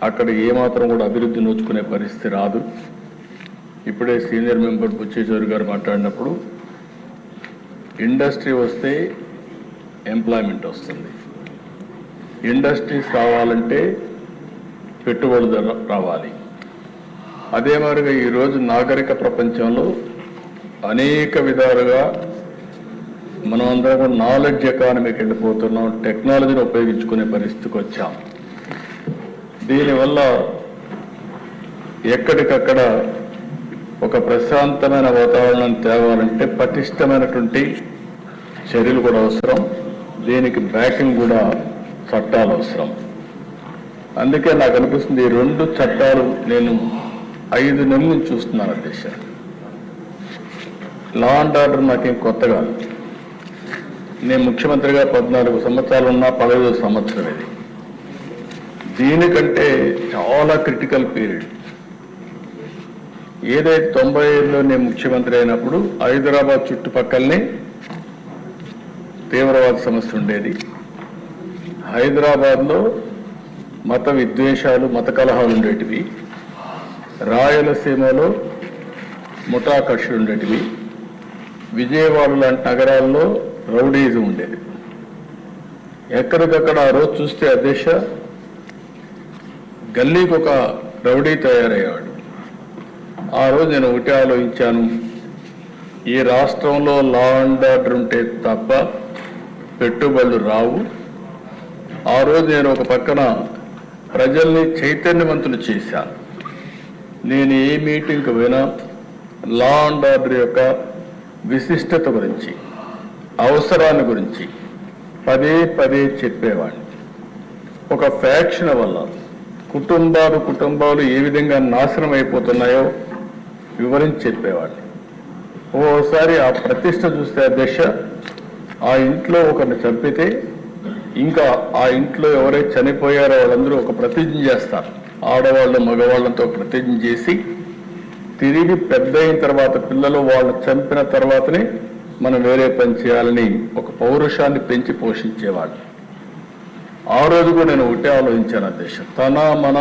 అక్కడ ఏమాత్రం కూడా అభివృద్ధి నోచుకునే పరిస్థితి రాదు. ఇప్పుడే సీనియర్ మెంబర్ బుచ్చేశ్వరి గారు మాట్లాడినప్పుడు ఇండస్ట్రీ వస్తే ఎంప్లాయ్మెంట్ వస్తుంది. ఇండస్ట్రీస్ రావాలంటే పెట్టుబడులు రావాలి. అదే మాదిరిగా ఈరోజు నాగరిక ప్రపంచంలో అనేక విధాలుగా మనం అందరం నాలెడ్జ్ ఎకానమీకి వెళ్ళిపోతున్నాం. టెక్నాలజీని ఉపయోగించుకునే పరిస్థితికి వచ్చాం. దీనివల్ల ఎక్కడికక్కడ ఒక ప్రశాంతమైన వాతావరణం తేవాలంటే పటిష్టమైనటువంటి చర్యలు కూడా అవసరం. దీనికి బ్యాకింగ్ కూడా చట్టాలు అవసరం. అందుకే నాకు అనిపిస్తుంది ఈ రెండు చట్టాలు నేను 5 నెలల నుంచి చూస్తున్నాను అధ్యక్ష. లా అండ్ ఆర్డర్ నాకేం కొత్త కాదు. నేను ముఖ్యమంత్రిగా 14 సంవత్సరాలు ఉన్నా 15వ సంవత్సరం ఇది. దీనికంటే చాలా క్రిటికల్ పీరియడ్. ఏదైతే 95లో నేను ముఖ్యమంత్రి అయినప్పుడు హైదరాబాద్ చుట్టుపక్కలనే తీవ్రవాద సమస్య ఉండేది. హైదరాబాద్లో మత విద్వేషాలు, మత కలహాలు ఉండేటివి. రాయలసీమలో ముఠా కక్షలు ఉండేటివి. విజయవాడ లాంటి నగరాల్లో రౌడీజం ఉండేది. ఎక్కడికక్కడ ఆ రోజు చూస్తే అధ్యక్ష గల్లీకి ఒక రౌడీ తయారయ్యాడు. ఆ రోజు నేను ఒకటి ఆలోచించాను, ఈ రాష్ట్రంలో లా అండ్ ఆర్డర్ ఉంటే తప్ప పెట్టుబడులు రావు. ఆ రోజు నేను ఒక పక్కన ప్రజల్ని చైతన్యవంతులు చేశాను. నేను ఏ మీటింగ్కి పోయినా లా అండ్ ఆర్డర్ యొక్క విశిష్టత గురించి, అవసరాన్ని గురించి పదే పదే చెప్పేవాడిని. ఒక ఫ్యాక్షన్ వల్ల కుటుంబాలు ఏ విధంగా నాశనం అయిపోతున్నాయో వివరించి చెప్పేవాడిని. ఓసారి ఆ ప్రతిష్ట చూస్తే అధ్యక్ష, ఆ ఇంట్లో ఒకరిని చంపితే ఇంకా ఆ ఇంట్లో ఎవరైతే చనిపోయారో వాళ్ళందరూ ఒక ప్రతిజ్ఞ చేస్తారు. ఆడవాళ్ళు మగవాళ్ళతో ప్రతిజ్ఞ చేసి తిరిగి పెద్ద అయిన తర్వాత పిల్లలు వాళ్ళు చంపిన తర్వాతనే మనం వేరే పని చేయాలని ఒక పౌరుషాన్ని పెంచి పోషించేవాళ్ళు. ఆ రోజు కూడా నేను ఒకటే ఆలోచించాను అధ్యక్ష, తన మన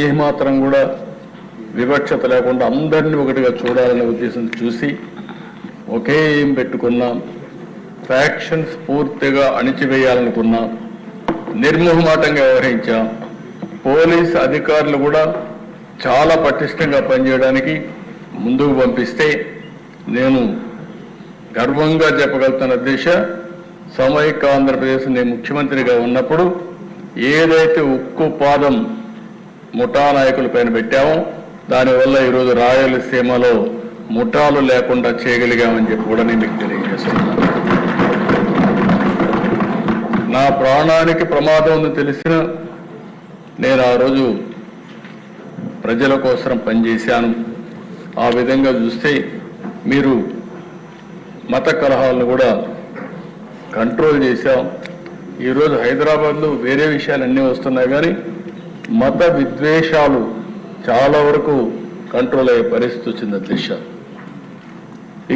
ఏమాత్రం కూడా వివక్షత లేకుండా అందరినీ ఒకటిగా చూడాలనే ఉద్దేశం చూసి ఒకే ఏం పెట్టుకున్నాం. ఫ్యాక్షన్స్ పూర్తిగా అణిచివేయాలనుకున్నాం. నిర్మోహమాటంగా వ్యవహరించాం. పోలీస్ అధికారులు కూడా చాలా పటిష్టంగా పనిచేయడానికి ముందుకు పంపిస్తే నేను గర్వంగా చెప్పగలుగుతాను అధ్యక్ష, సమైక్య ఆంధ్రప్రదేశ్ నేను ముఖ్యమంత్రిగా ఉన్నప్పుడు ఏదైతే ఉక్కు పాదం ముఠా నాయకుల పైన పెట్టామో దానివల్ల ఈరోజు రాయలసీమలో ముఠాలు లేకుండా చేయగలిగామని చెప్పి కూడా నేను మీకు తెలియజేస్తున్నాను. నా ప్రాణానికి ప్రమాదం ఉందని తెలిసిన నేను ఆ రోజు ప్రజల కోసం పనిచేశాను. ఆ విధంగా చూస్తే మీరు మత కలహాలను కూడా కంట్రోల్ చేశాం. ఈరోజు హైదరాబాద్లో వేరే విషయాలు వస్తున్నాయి కానీ మత విద్వేషాలు చాలా వరకు కంట్రోల్ అయ్యే పరిస్థితి వచ్చింది అధ్యక్ష.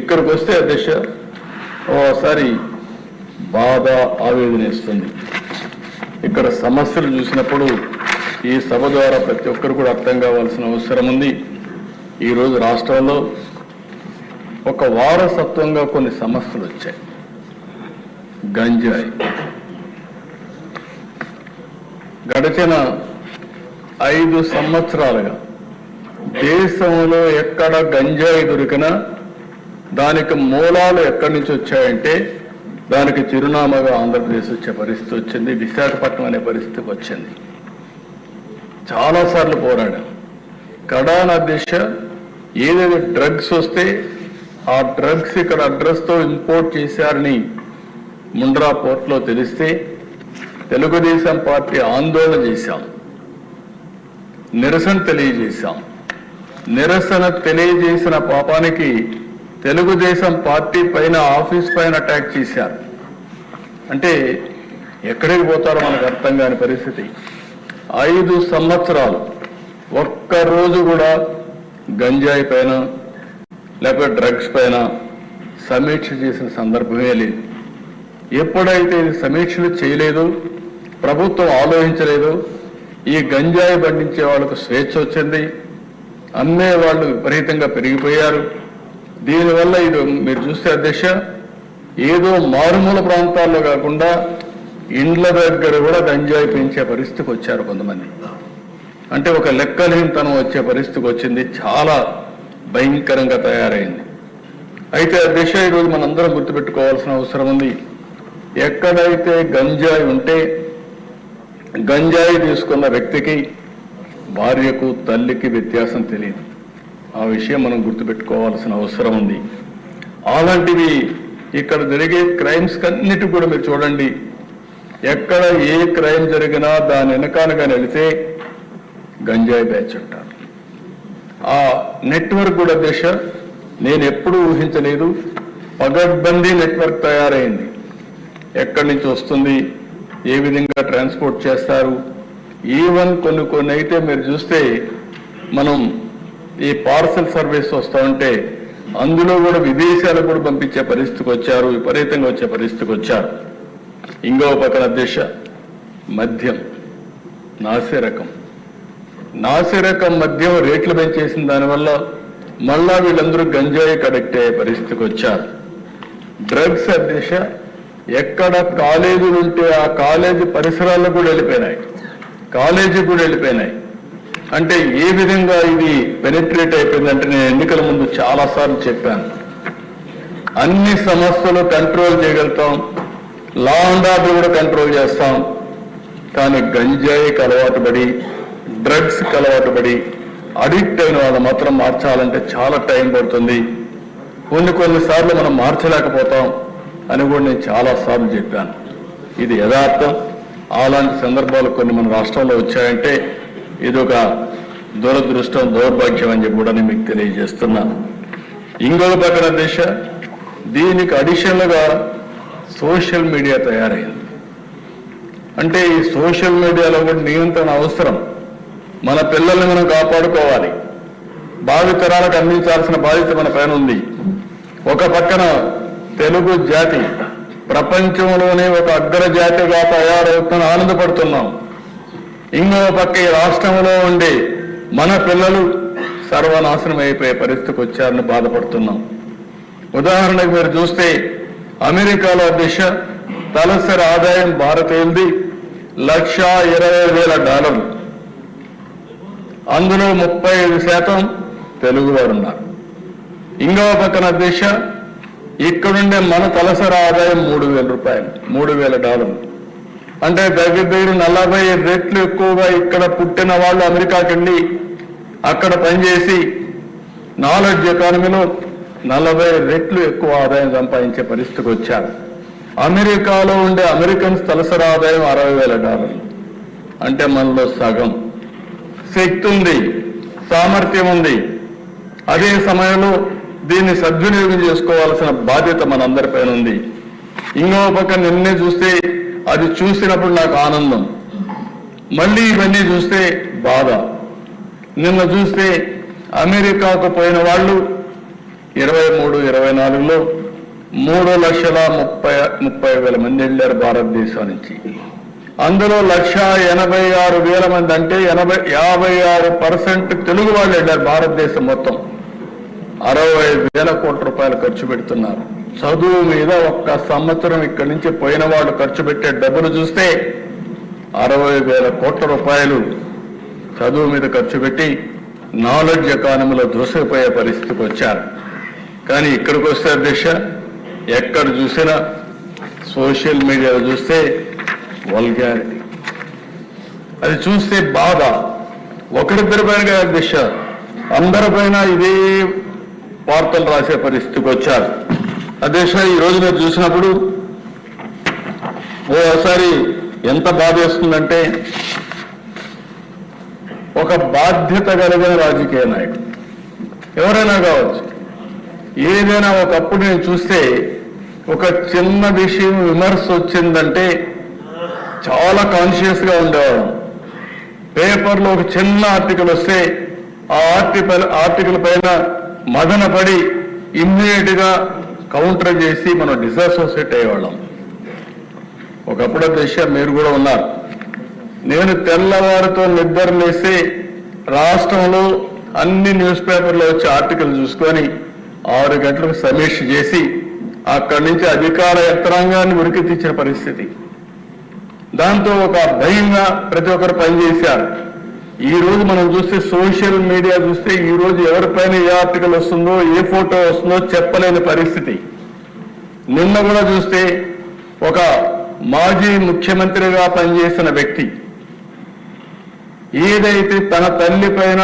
ఇక్కడికి వస్తే అధ్యక్ష ఓసారి బాధ ఆవేదన ఇస్తుంది. ఇక్కడ సమస్యలు చూసినప్పుడు ఈ సభ ద్వారా ప్రతి ఒక్కరు కూడా అర్థం కావాల్సిన అవసరం ఉంది. ఈరోజు రాష్ట్రంలో ఒక వారసత్వంగా కొన్ని సమస్యలు వచ్చాయి. గంజాయి గడిచిన 5 సంవత్సరాలుగా దేశంలో ఎక్కడ గంజాయి దొరికినా దానికి మూలాలు ఎక్కడి నుంచి వచ్చాయంటే దానికి చిరునామాగా ఆంధ్రప్రదేశ్ వచ్చే పరిస్థితి వచ్చింది. విశాఖపట్నం అనే పరిస్థితికి వచ్చింది. చాలాసార్లు పోరాడాం. కడాన అధ్యక్ష ఏదైతే డ్రగ్స్ వస్తే ఆ డ్రగ్స్ ఇక్కడ అడ్రస్తో ఇంపోర్ట్ చేశారని ముండ్రా పోర్ట్లో తెలిస్తే తెలుగుదేశం పార్టీ ఆందోళన చేశాం, నిరసన తెలియజేశాం. నిరసన తెలియజేసిన పాపానికి తెలుగుదేశం పార్టీ పైన ఆఫీస్ పైన అటాక్ చేశారు. అంటే ఎక్కడికి పోతారో మనకు అర్థం కాని పరిస్థితి. 5 సంవత్సరాలు ఒక్కరోజు కూడా గంజాయి పైన లేకపోతే డ్రగ్స్ పైన సమీక్ష చేసిన సందర్భమే లేదు. ఎప్పుడైతే సమీక్షలు చేయలేదో, ప్రభుత్వం ఆలోచించలేదో, ఈ గంజాయి పండించే వాళ్ళకు స్వేచ్ఛ వచ్చింది, అమ్మే వాళ్ళు విపరీతంగా పెరిగిపోయారు. దీనివల్ల ఇది మీరు చూస్తే అధ్యక్ష, ఏదో మారుమూల ప్రాంతాల్లో కాకుండా ఇండ్ల దగ్గర కూడా గంజాయి పెంచే పరిస్థితికి వచ్చారు కొంతమంది. అంటే ఒక లెక్కలేనితనం వచ్చే పరిస్థితికి వచ్చింది, చాలా భయంకరంగా తయారైంది. అయితే అధ్యక్ష, ఈరోజు మనందరం గుర్తుపెట్టుకోవాల్సిన అవసరం ఉంది. ఎక్కడైతే గంజాయి ఉంటే గంజాయి తీసుకున్న వ్యక్తికి భార్యకు తల్లికి వ్యత్యాసం తెలియదు. ఆ విషయం మనం గుర్తుపెట్టుకోవాల్సిన అవసరం ఉంది. అలాంటివి ఇక్కడ జరిగే క్రైమ్స్ అన్నిటి కూడా మీరు చూడండి, ఎక్కడ ఏ క్రైమ్ జరిగినా దాని వెనకానగా వెళితే గంజాయి బ్యాచ్ అంటారు. ఆ నెట్వర్క్ కూడా దిశ నేను ఎప్పుడూ ఊహించలేదు. పగడ్బందీ నెట్వర్క్ తయారైంది. ఎక్కడి నుంచి వస్తుంది, ఏ విధంగా ట్రాన్స్పోర్ట్ చేస్తారు. ఈవెన్ కొన్ని అయితే మీరు చూస్తే మనం ఈ పార్సల్ సర్వీస్ వస్తూ ఉంటే అందులో కూడా విదేశాలకు కూడా పంపించే పరిస్థితికి వచ్చారు, విపరీతంగా వచ్చే పరిస్థితికి వచ్చారు. ఇంకో పక్కన దిశ మద్యం, నాసిరకం మద్యం రేట్లు పెంచేసిన దానివల్ల మళ్ళా వీళ్ళందరూ గంజాయి కడెక్ట్ అయ్యే పరిస్థితికి వచ్చారు. డ్రగ్స్ దిశ ఎక్కడ కాలేజీలు ఉంటే ఆ కాలేజీ పరిసరాల్లో కూడా వెళ్ళిపోయినాయి, కాలేజీ కూడా వెళ్ళిపోయినాయి. అంటే ఏ విధంగా ఇది పెనిట్రేట్ అయిపోయిందంటే, నేను ఎన్నికల ముందు చాలాసార్లు చెప్పాను, అన్ని సమస్యలు కంట్రోల్ చేయగలుగుతాం, లా అండ్ ఆర్డర్ కూడా కంట్రోల్ చేస్తాం. కానీ గంజాయికి అలవాటు పడి, డ్రగ్స్కి అలవాటు పడి అడిక్ట్ అయిన వాళ్ళు మాత్రం మార్చాలంటే చాలా టైం పడుతుంది. కొన్నిసార్లు మనం మార్చలేకపోతాం అని కూడా నేను చాలాసార్లు చెప్పాను. ఇది యథార్థం. అలాంటి సందర్భాలు కొన్ని మన రాష్ట్రంలో వచ్చాయంటే ఇదొక దురదృష్టం, దౌర్భాగ్యం అని చెప్పి కూడా నేను మీకు తెలియజేస్తున్నాను. ఇంకొక పక్కన దిశ, దీనికి అడిషనల్గా సోషల్ మీడియా తయారైంది. అంటే ఈ సోషల్ మీడియాలో కూడా నియంత్రణ అవసరం. మన పిల్లల్ని మనం కాపాడుకోవాలి, భావితరాలకు అందించాల్సిన బాధ్యత మన పైన ఉంది. ఒక పక్కన తెలుగు జాతి ప్రపంచంలోనే ఒక అగ్రజాతిగా తయారవుతున్న ఆనందపడుతున్నాం. ఇంకో పక్క ఈ రాష్ట్రంలో ఉండే మన పిల్లలు సర్వనాశనం అయిపోయే పరిస్థితికి వచ్చారని బాధపడుతున్నాం. ఉదాహరణకు మీరు చూస్తే అమెరికాలో దిశ తలసరి ఆదాయం భారతీయులది $1,20,000. అందులో 35% తెలుగువారు ఉన్నారు. ఇంకో పక్కన దిశ ఇక్కడుండే మన తలసరి ఆదాయం $3,000, $3,000. అంటే దగ్గర 40 రెట్లు ఎక్కువగా ఇక్కడ పుట్టిన వాళ్ళు అమెరికాకి వెళ్ళి అక్కడ పనిచేసి నాలెడ్జ్ ఎకానమీలో 40 రెట్లు ఎక్కువ ఆదాయం సంపాదించే పరిస్థితికి వచ్చారు. అమెరికాలో ఉండే అమెరికన్స్ తలసరి ఆదాయం $60,000. అంటే మనలో సగం. శక్తి ఉంది, సామర్థ్యం ఉంది. అదే సమయంలో దీన్ని సద్వినియోగం చేసుకోవాల్సిన బాధ్యత మనందరిపైన ఉంది. ఇంకో పక్క నిన్నే చూస్తే అది చూసినప్పుడు నాకు ఆనందం, మళ్ళీ ఇవన్నీ చూస్తే బాధ. నిన్న చూస్తే అమెరికాకు పోయిన వాళ్ళు 23-24లో 3,30,000 మంది వెళ్ళారు భారతదేశం నుంచి. అందులో 1,86,000 మంది, అంటే 56% తెలుగు వాళ్ళు వెళ్ళారు భారతదేశం మొత్తం. 65,000 కోట్ల రూపాయలు ఖర్చు పెడుతున్నారు చదువు మీద. ఒక్క సంవత్సరం ఇక్కడి నుంచి పోయిన వాళ్ళు ఖర్చు పెట్టే డబ్బులు చూస్తే 60,000 కోట్ల రూపాయలు చదువు మీద ఖర్చు పెట్టి నాలెడ్జ్ ఎకానమీలో దూసుకుపోయే పరిస్థితికి వచ్చారు. కానీ ఇక్కడికి వస్తే దిశ ఎక్కడ చూసినా సోషల్ మీడియాలో చూస్తే వల్గారిటీ, అది చూస్తే బాధ. ఒకరిద్దరి పైన కాదు దిశ, అందరిపైన ఇదే వార్తలు రాసే పరిస్థితికి వచ్చారు. అధ్యక్ష, ఈరోజు మీరు చూసినప్పుడు ఓసారి ఎంత బాధ వేస్తుందంటే, ఒక బాధ్యత కలిగిన రాజకీయ నాయకుడు ఎవరైనా కావచ్చు, ఏదైనా ఒకప్పుడు నేను చూస్తే ఒక చిన్న విషయం విమర్శ వచ్చిందంటే చాలా కాన్షియస్గా ఉండేవాళ్ళం. పేపర్లో ఒక చిన్న ఆర్టికల్ వస్తే ఆ ఆర్టికల్ పైన మదన పడి ఇమ్మీడియట్ గా కౌంటర్ చేసి మనం డిసాసోసియేట్ అయ్యేవాళ్ళం. ఒకప్పుడు దిశ మీరు కూడా ఉన్నారు. నేను తెల్లవారితో నిద్ర లేసి రాష్ట్రంలో అన్ని న్యూస్ పేపర్లో వచ్చే ఆర్టికల్ చూసుకొని 6 గంటలకు సమీక్ష చేసి అక్కడి నుంచి అధికార యంత్రాంగాన్ని ఉరికి తెచ్చిన పరిస్థితి. దాంతో ఒక భయంగా ప్రతి ఒక్కరు పనిచేశారు. ఈ రోజు మనం చూస్తే సోషల్ మీడియా చూస్తే ఈ రోజు ఎవరిపైన ఏ ఆర్టికల్ వస్తుందో ఏ ఫోటో వస్తుందో చెప్పలేని పరిస్థితి. నిన్న కూడా చూస్తే ఒక మాజీ ముఖ్యమంత్రిగా పనిచేసిన వ్యక్తి ఏదైతే తన తల్లి పైన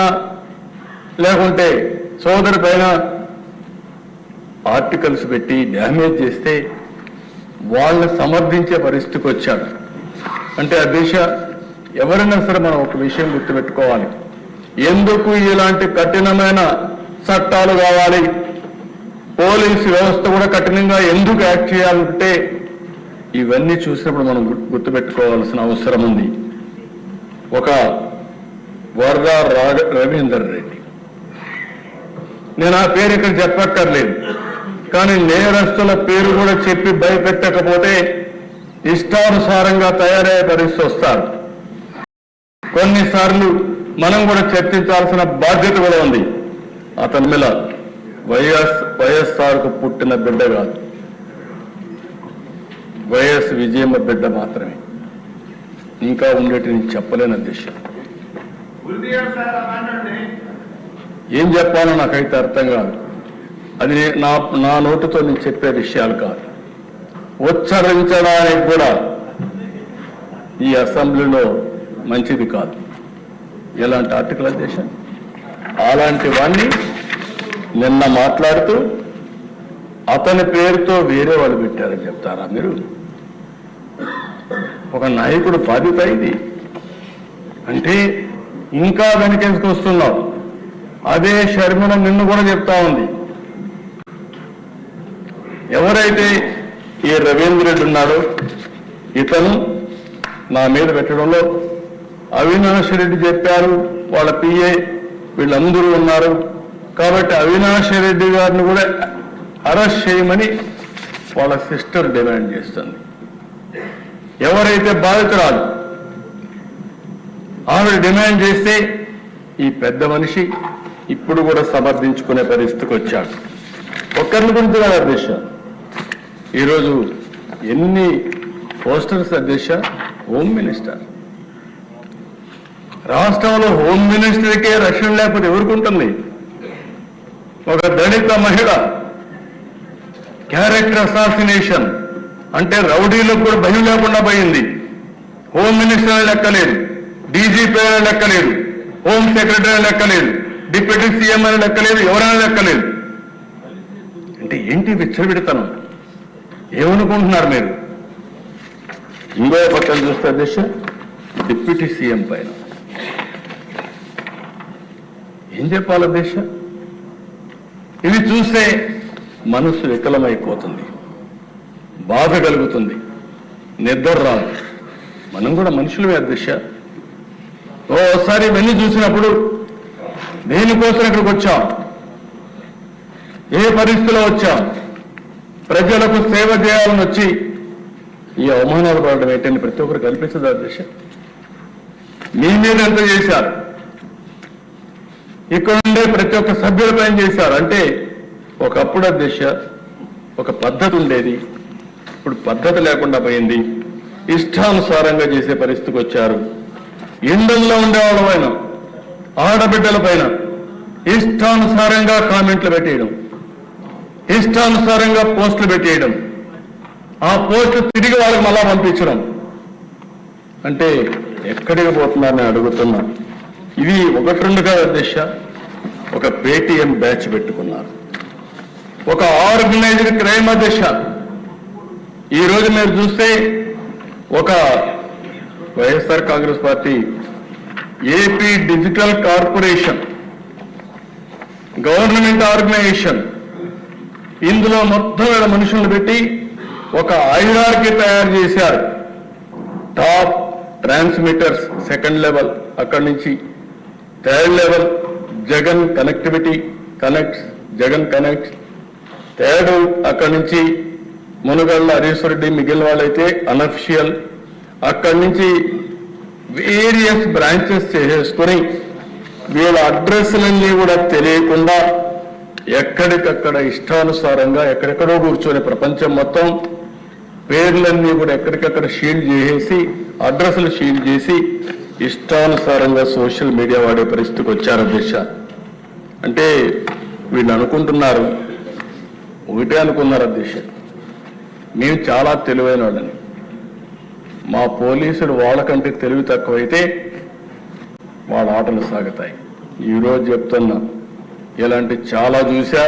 లేకుంటే సోదరి పైన ఆర్టికల్స్ పెట్టి డ్యామేజ్ చేస్తే వాళ్ళని సమర్థించే పరిస్థితికి వచ్చాడు. అంటే ఆ దిశ ఎవరైనా సరే మనం ఒక విషయం గుర్తుపెట్టుకోవాలి. ఎందుకు ఇలాంటి కఠినమైన చట్టాలు కావాలి, పోలీసు వ్యవస్థ కూడా కఠినంగా ఎందుకు యాక్ట్ చేయాలంటే ఇవన్నీ చూసినప్పుడు మనం గుర్తుపెట్టుకోవాల్సిన అవసరం ఉంది. ఒక వరద రవీందర్ రెడ్డి, నేను ఆ పేరు ఇక్కడ చెప్పక్కర్లేదు, కానీ నేరస్తుల పేరు కూడా చెప్పి భయపెట్టకపోతే ఇష్టానుసారంగా తయారయ్యే పరిస్థితి వస్తారు. కొన్నిసార్లు మనం కూడా చర్చించాల్సిన బాధ్యత కూడా ఉంది. అతని మీద వైఎస్ఆర్కు పుట్టిన బిడ్డ కాదు, వైఎస్ విజయమ్మ బిడ్డ మాత్రమే. ఇంకా ఉండేటి నేను చెప్పలేని దిశ ఏం చెప్పాలో నాకైతే అర్థం కాదు. అది నా నోటితో నేను చెప్పే విషయాలు కాదు. ఉచ్చరించడానికి కూడా ఈ అసెంబ్లీలో మంచిది కాదు. ఎలాంటి ఆర్టికల్ అధ్యక్ష అలాంటి వాణ్ణి నిన్న మాట్లాడుతూ అతని పేరుతో వేరే వాళ్ళు పెట్టారని చెప్తారా మీరు? ఒక నాయకుడు బాధ్యత ఇది అంటే ఇంకా వెనకేసుకొస్తున్నావు. అదే షర్మిల నిన్ను కూడా చెప్తా ఉంది. ఎవరైతే ఈ రవీంద్ర రెడ్డి ఉన్నాడో ఇతను నా మీద పెట్టడంలో అవినాష్ రెడ్డి చెప్పారు, వాళ్ళ పిఏ వీళ్ళందరూ ఉన్నారు కాబట్టి అవినాష్ రెడ్డి గారిని కూడా అరెస్ట్ చేయమని వాళ్ళ సిస్టర్ డిమాండ్ చేస్తుంది. ఎవరైతే బాధితురాలు ఆవిడ డిమాండ్ చేస్తే ఈ పెద్ద మనిషి ఇప్పుడు కూడా సమర్థించుకునే పరిస్థితికి వచ్చాడు. ఒక్కరిని గురించి కాదు అధ్యక్ష, ఈరోజు ఎన్ని పోస్టర్స్ అధ్యక్ష. హోమ్ మినిస్టర్, రాష్ట్రంలో హోమ్ మినిస్టర్కే రక్షణ లేకపోతే ఎవరికి ఉంటుంది? ఒక దళిత మహిళ క్యారెక్టర్ అసాసినేషన్ అంటే రౌడీలకు కూడా భయం లేకుండా పోయింది. హోమ్ మినిస్టర్ లెక్కలేదు, డీజీపీ అని లెక్కలేదు, హోమ్ సెక్రటరీ అని లెక్కలేదు, డిప్యూటీ సీఎం అని లెక్కలేదు, ఎవరైనా లెక్కలేదు. అంటే ఏంటి విచ్చలవిడతనం? ఏమనుకుంటున్నారు మీరు? ఇంకో పక్కన చూస్తే అధ్యక్ష డిప్యూటీ సీఎం పైన ఏం చెప్పాలి అధ్యక్ష? ఇవి చూస్తే మనసు వికలమైపోతుంది, బాధ కలుగుతుంది, నిద్ర రాదు. మనం కూడా మనుషులమే అధ్యక్ష. ఓసారి ఇవన్నీ చూసినప్పుడు దేనికోసం ఇక్కడికి వచ్చాం, ఏ పరిస్థితిలో వచ్చాం, ప్రజలకు సేవ చేయాలని వచ్చి ఈ అవమానాలు పడడం ఏంటని ప్రతి ఒక్కరు కల్పించదు అధ్యక్ష. మీ మీద ఎంత చేశారు, ఇక్కడ ఉండే ప్రతి ఒక్క సభ్యులపైన చేశారు. అంటే ఒకప్పుడు అధ్యక్ష ఒక పద్ధతి ఉండేది, ఇప్పుడు పద్ధతి లేకుండా పోయింది. ఇష్టానుసారంగా చేసే పరిస్థితికి వచ్చారు. ఇండ్లలో ఉండేవాళ్ళ పైన, ఆడబిడ్డల పైన ఇష్టానుసారంగా కామెంట్లు పెట్టేయడం, ఇష్టానుసారంగా పోస్టులు పెట్టేయడం, ఆ పోస్టులు తిరిగి వాళ్ళకి మళ్ళా పంపించడం. అంటే ఎక్కడికి పోతున్నారని అడుగుతున్నా. ఇది 1-2 కాదు అధ్యక్ష, ఒక పేటీఎం బ్యాచ్ పెట్టుకున్నారు, ఒక ఆర్గనైజ్డ్ క్రైమ్ అధ్యక్ష. ఈరోజు మీరు చూస్తే ఒక YSR Congress party AP digital corporation government organisation, ఇందులో మొత్తం మనుషులను పెట్టి ఒక హైరార్కీ తయారు చేశారు. టాప్ ట్రాన్స్మిటర్స్ సెకండ్ లెవెల్, అక్కడి నుంచి third level Jagan connectivity connects, Jagan connects, third అక్కడి నుంచి మునుగళ్ళ హరీశ్వర్ రెడ్డి, మిగిలిన వాళ్ళైతే అనఫిషియల్, అక్కడి నుంచి వేరియస్ బ్రాంచెస్ చేసేసుకొని వీళ్ళ అడ్రస్లన్నీ కూడా తెలియకుండా ఎక్కడికక్కడ ఇష్టానుసారంగా ఎక్కడెక్కడో కూర్చొని ప్రపంచం మొత్తం పేర్లన్నీ కూడా ఎక్కడికక్కడ షీల్డ్ చేసేసి అడ్రస్లు షీల్డ్ చేసి ఇష్టానుసారంగా సోషల్ మీడియా వాడే పరిస్థితికి వచ్చారు అధ్యక్ష. అంటే వీళ్ళు అనుకుంటున్నారు, ఒకటే అనుకున్నారు అధ్యక్ష, మేము చాలా తెలివైన వాళ్ళని, మా పోలీసులు వాళ్ళకంటే తెలివి తక్కువైతే వాళ్ళ ఆటలు సాగుతాయి. ఈరోజు చెప్తున్నా, ఇలాంటి చాలా చూశా.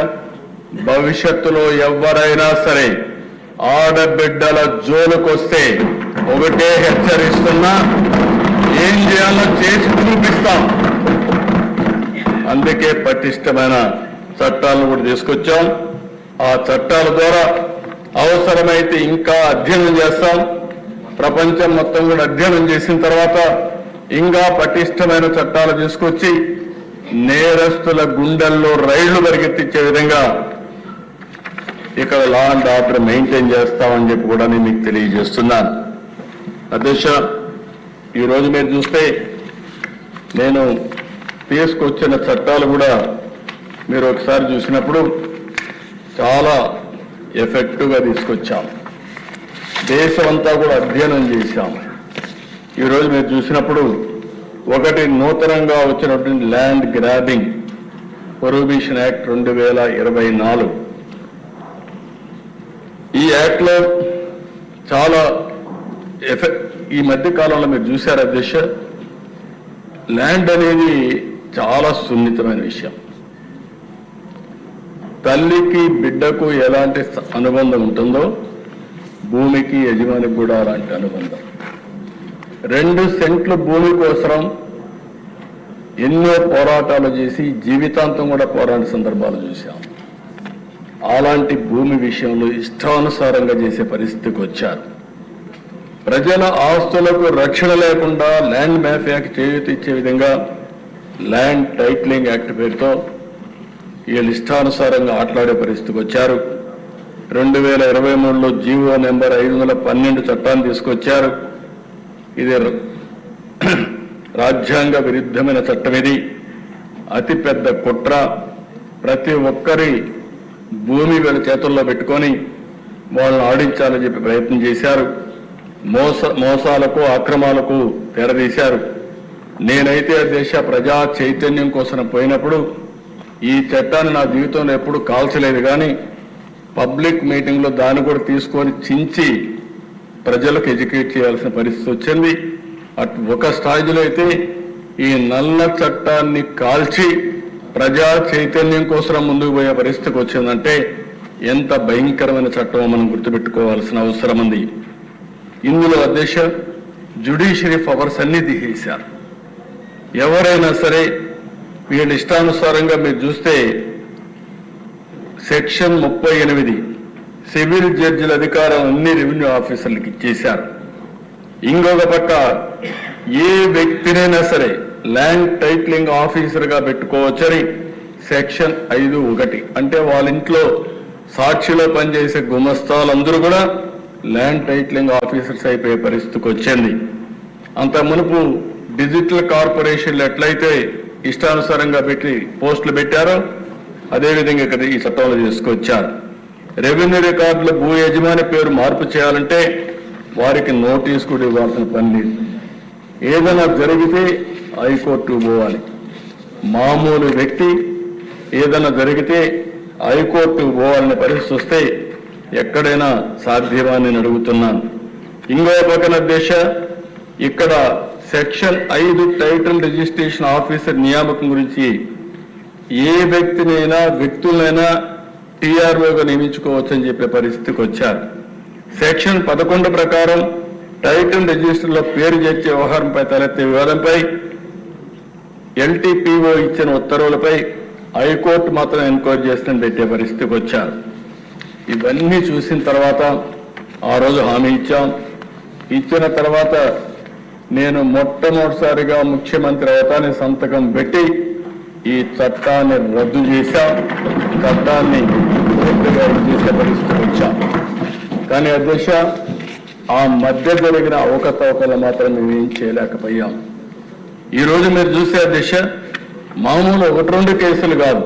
భవిష్యత్తులో ఎవరైనా సరే ఆడబిడ్డల జోలుకొస్తే ఒకటే హెచ్చరిస్తున్నా, ఏం చేయాలో చేసి చూపిస్తాం. అందుకే పటిష్టమైన చట్టాలను కూడా తీసుకొచ్చాం. ఆ చట్టాల ద్వారా అవసరమైతే ఇంకా అధ్యయనం చేస్తాం. ప్రపంచం మొత్తం కూడా అధ్యయనం చేసిన తర్వాత ఇంకా పటిష్టమైన చట్టాలు తీసుకొచ్చి నేరస్తుల గుండెల్లో రైళ్లు పరిగెత్తించే విధంగా ఇక్కడ లా అండ్ ఆర్డర్ మెయింటైన్ చేస్తామని చెప్పి కూడా నేను మీకు తెలియజేస్తున్నాను. అధ్యక్ష, ఈరోజు మీరు చూస్తే నేను తీసుకొచ్చిన చట్టాలు కూడా మీరు ఒకసారి చూసినప్పుడు చాలా ఎఫెక్టివ్గా తీసుకొచ్చాం. దేశమంతా కూడా అధ్యయనం చేశాం. ఈరోజు మీరు చూసినప్పుడు ఒకటి నూతనంగా వచ్చినటువంటి ల్యాండ్ గ్రాబింగ్ ప్రొహిబిషన్ యాక్ట్ 2024. ఈ యాక్ట్ లో చాలా ఈ మధ్య కాలంలో మీరు చూశారు అధ్యక్ష, ల్యాండ్ అనేది చాలా సున్నితమైన విషయం. తల్లికి బిడ్డకు ఎలాంటి అనుబంధం ఉంటుందో భూమికి యజమానికి కూడా అలాంటి అనుబంధం. 2 సెంట్ల భూమి కోసం ఎన్నో పోరాటాలు చేసి జీవితాంతం కూడా పోరాట సందర్భాలు చూశాం. అలాంటి భూమి విషయంలో ఇష్టానుసారంగా చేసే పరిస్థితికి వచ్చారు. ప్రజల ఆస్తులకు రక్షణ లేకుండా ల్యాండ్ మాఫియాకి చేయూత ఇచ్చే విధంగా ల్యాండ్ టైటిలింగ్ యాక్ట్ పేరుతో వీళ్ళు ఇష్టానుసారంగా ఆటలాడే పరిస్థితికి వచ్చారు. 2023లో జీవో నెంబర్ 512 చట్టాన్ని తీసుకొచ్చారు. ఇది రాజ్యాంగ విరుద్ధమైన చట్టం. ఇది అతిపెద్ద కుట్ర. ప్రతి ఒక్కరి భూమి వీళ్ళ చేతుల్లో పెట్టుకొని వాళ్ళని ఆడించాలని చెప్పి ప్రయత్నం చేశారు. మోసాలకు అక్రమాలకు తెరదీశారు. నేనైతే దేశ ప్రజా చైతన్యం కోసం పోయినప్పుడు ఈ చట్టాన్ని నా జీవితంలో ఎప్పుడు కాల్చలేదు, కానీ పబ్లిక్ మీటింగ్లో దాన్ని కూడా తీసుకొని చించి ప్రజలకు ఎడ్యుకేట్ చేయాల్సిన పరిస్థితి వచ్చింది. అటు ఒక స్థాయిలో అయితే ఈ నల్ల చట్టాన్ని కాల్చి ప్రజా చైతన్యం కోసం ముందుకు పోయే పరిస్థితికి వచ్చిందంటే ఎంత భయంకరమైన చట్టమో మనం గుర్తుపెట్టుకోవాల్సిన అవసరం ఉంది. ఇందులో అధ్యక్ష జ్యుడిషియరీ పవర్స్ అన్ని తీసేశారు. ఎవరైనా సరే వీళ్ళ ఇష్టానుసారంగా మీరు చూస్తే సెక్షన్ 38 సివిల్ జడ్జిల అధికారం అన్ని రెవెన్యూ ఆఫీసర్లకు ఇచ్చేశారు. ఇంకొక పక్క ఏ వ్యక్తినైనా సరే ల్యాండ్ టైటిలింగ్ ఆఫీసర్గా పెట్టుకోవచ్చని సెక్షన్ 5(1) అంటే వాళ్ళ ఇంట్లో సాక్షిలో పనిచేసే గుమస్తాలందరూ కూడా ల్యాండ్ టైటిలింగ్ ఆఫీసర్స్ అయిపోయే పరిస్థితికి వచ్చింది. అంత మునుపు డిజిటల్ కార్పొరేషన్లు ఎట్లయితే ఇష్టానుసారంగా పెట్టి పోస్టులు పెట్టారో అదేవిధంగా ఇక్కడ ఈ చట్టంలో తీసుకొచ్చారు. రెవెన్యూ రికార్డులో భూ యజమాని పేరు మార్పు చేయాలంటే వారికి నోటీస్ కూడా ఇవ్వాల్సిన పని లేదు. ఏదైనా జరిగితే హైకోర్టుకు పోవాలి. మామూలు వ్యక్తి ఏదైనా జరిగితే హైకోర్టుకు పోవాలనే పరిస్థితి వస్తే ఎక్కడైనా సాధ్యమని నేను అడుగుతున్నాను. ఇంకో పక్కన దేశ ఇక్కడ సెక్షన్ 5 టైటిల్ రిజిస్ట్రేషన్ ఆఫీసర్ నియామకం గురించి ఏ వ్యక్తులైనా టీఆర్ఓగా నియమించుకోవచ్చని చెప్పే పరిస్థితికి వచ్చారు. సెక్షన్ 11 ప్రకారం టైటిల్ రిజిస్టర్లో పేరు చేర్చే వ్యవహారంపై తలెత్తే వివాదంపై LTPO ఇచ్చిన ఉత్తర్వులపై హైకోర్టు మాత్రం ఎంక్వైరీ చేస్తుందని పెట్టే పరిస్థితికి వచ్చారు. ఇవన్నీ చూసిన తర్వాత ఆ రోజు హామీ ఇచ్చిన తర్వాత నేను మొట్టమొదటిసారిగా ముఖ్యమంత్రి అవతాన్ని సంతకం పెట్టి ఈ చట్టాన్ని రద్దు చేశాం. చట్టాన్ని పూర్తిగా చేసే పరిస్థితికి వచ్చాం. కానీ అధ్యక్ష ఆ మధ్య జరిగిన అవకతవకలు మాత్రం మేము ఏం చేయలేకపోయాం. ఈరోజు మీరు చూసే దిశ మామూలు 1-2 కేసులు కాదు.